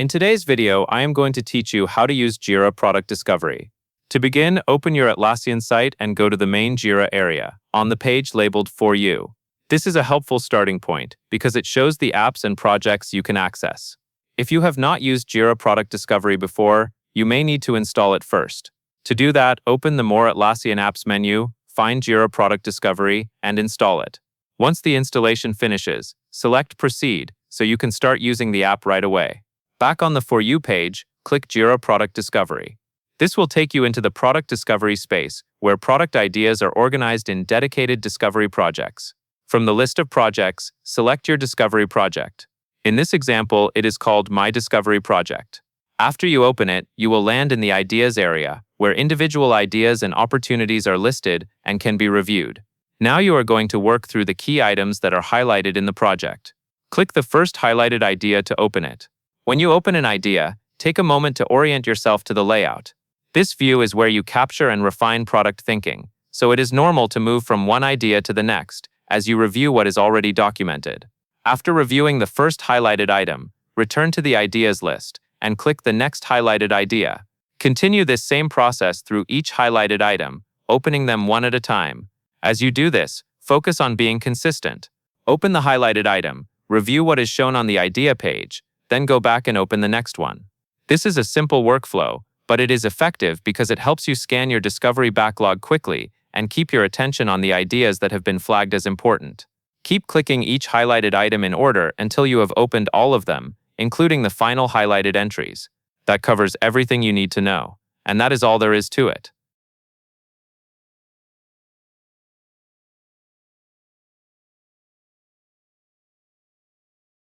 In today's video, I am going to teach you how to use Jira Product Discovery. To begin, open your Atlassian site and go to the main Jira area, on the page labeled For You. This is a helpful starting point because it shows the apps and projects you can access. If you have not used Jira Product Discovery before, you may need to install it first. To do that, open the More Atlassian Apps menu, find Jira Product Discovery, and install it. Once the installation finishes, select Proceed so you can start using the app right away. Back on the For You page, click Jira Product Discovery. This will take you into the product discovery space, where product ideas are organized in dedicated discovery projects. From the list of projects, select your discovery project. In this example, it is called My Discovery Project. After you open it, you will land in the Ideas area, where individual ideas and opportunities are listed and can be reviewed. Now you are going to work through the key items that are highlighted in the project. Click the first highlighted idea to open it. When you open an idea, take a moment to orient yourself to the layout. This view is where you capture and refine product thinking, so it is normal to move from one idea to the next as you review what is already documented. After reviewing the first highlighted item, return to the Ideas list and click the next highlighted idea. Continue this same process through each highlighted item, opening them one at a time. As you do this, focus on being consistent. Open the highlighted item, review what is shown on the idea page, then go back and open the next one. This is a simple workflow, but it is effective because it helps you scan your discovery backlog quickly and keep your attention on the ideas that have been flagged as important. Keep clicking each highlighted item in order until you have opened all of them, including the final highlighted entries. That covers everything you need to know, and that is all there is to it.